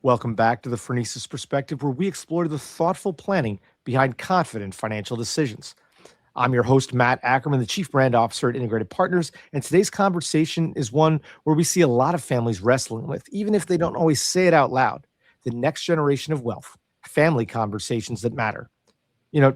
Welcome back to the Phronesis Perspective, where we explore the thoughtful planning behind confident financial decisions. I'm your host, Matt Ackerman, the Chief Brand Officer at Integrated Partners, and today's conversation is one where we see a lot of families wrestling with, even if they don't always say it out loud, the next generation of wealth, family conversations that matter.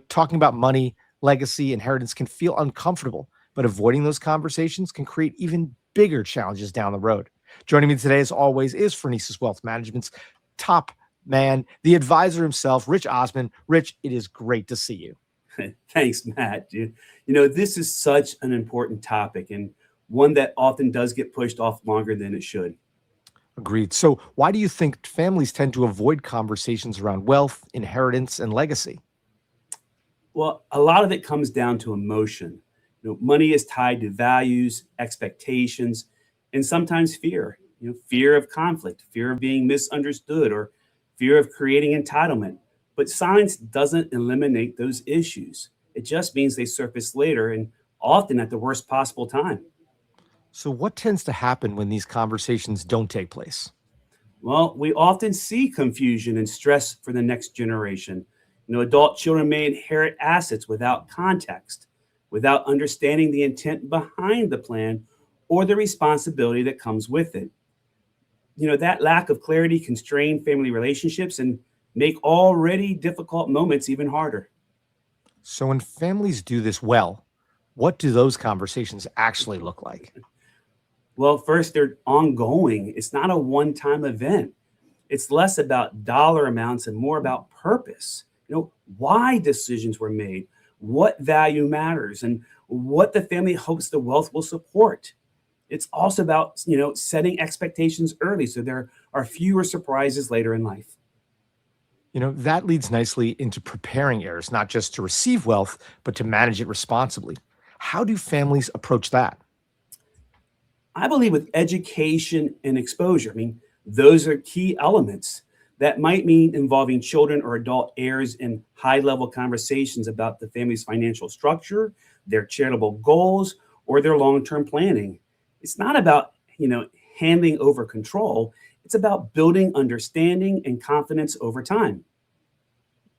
Talking about money, legacy, inheritance can feel uncomfortable, but avoiding those conversations can create even bigger challenges down the road. Joining me today, as always, is Phronesis Wealth Management's top man, the advisor himself, Rich Osman. Rich, it is great to see you. Thanks, Matt. This is such an important topic and one that often does get pushed off longer than it should. Agreed. So why do you think families tend to avoid conversations around wealth, inheritance, and legacy? Well, a lot of it comes down to emotion. Money is tied to values, expectations, and sometimes fear. Fear of conflict, fear of being misunderstood, or fear of creating entitlement. But science doesn't eliminate those issues. It just means they surface later and often at the worst possible time. So what tends to happen when these conversations don't take place? Well, we often see confusion and stress for the next generation. Adult children may inherit assets without context, without understanding the intent behind the plan or the responsibility that comes with it. That lack of clarity can strain family relationships and make already difficult moments even harder. So when families do this well, what do those conversations actually look like? Well, first, they're ongoing. It's not a one-time event. It's less about dollar amounts and more about purpose. Why decisions were made, what value matters, and what the family hopes the wealth will support. It's also about, setting expectations early so there are fewer surprises later in life. That leads nicely into preparing heirs, not just to receive wealth, but to manage it responsibly. How do families approach that? I believe with education and exposure, those are key elements. That might mean involving children or adult heirs in high-level conversations about the family's financial structure, their charitable goals, or their long-term planning. It's not about, handing over control. It's about building understanding and confidence over time.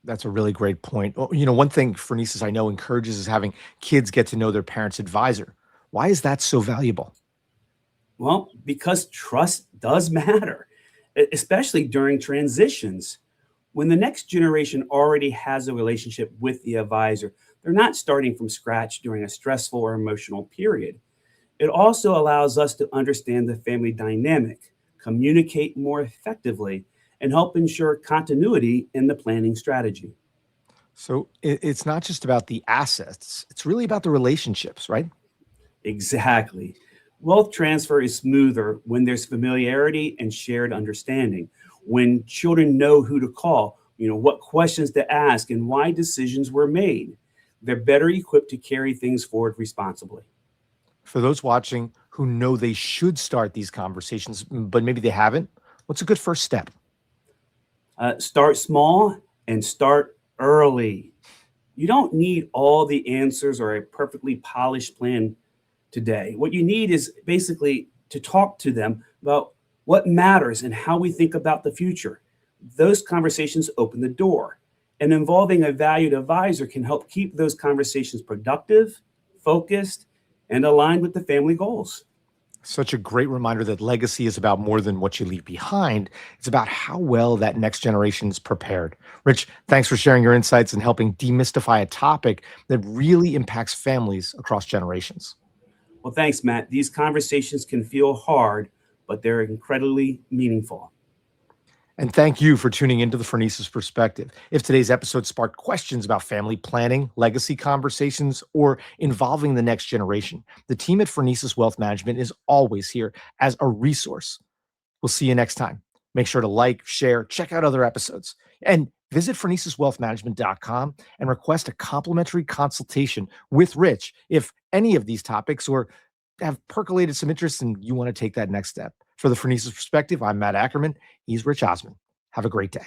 That's a really great point. Well, one thing Phronesis I know encourages is having kids get to know their parents' advisor. Why is that so valuable? Well, because trust does matter, especially during transitions. When the next generation already has a relationship with the advisor, they're not starting from scratch during a stressful or emotional period. It also allows us to understand the family dynamic, communicate more effectively, and help ensure continuity in the planning strategy. So it's not just about the assets, it's really about the relationships, right? Exactly. Wealth transfer is smoother when there's familiarity and shared understanding, when children know who to call, what questions to ask, and why decisions were made. They're better equipped to carry things forward responsibly. For those watching who know they should start these conversations, but maybe they haven't, what's a good first step? Start small and start early. You don't need all the answers or a perfectly polished plan today. What you need is basically to talk to them about what matters and how we think about the future. Those conversations open the door, and involving a valued advisor can help keep those conversations productive, focused, and aligned with the family goals. Such a great reminder that legacy is about more than what you leave behind. It's about how well that next generation is prepared. Rich, thanks for sharing your insights and helping demystify a topic that really impacts families across generations. Well, thanks, Matt. These conversations can feel hard, but they're incredibly meaningful. And thank you for tuning into the Phronesis Perspective. If today's episode sparked questions about family planning, legacy conversations, or involving the next generation, the team at Phronesis Wealth Management is always here as a resource. We'll see you next time. Make sure to like, share, check out other episodes, and visit phronesiswealthmanagement.com and request a complimentary consultation with Rich if any of these topics or have percolated some interest and you want to take that next step. For the Phronesis Perspective, I'm Matt Ackerman. He's Rich Osman. Have a great day.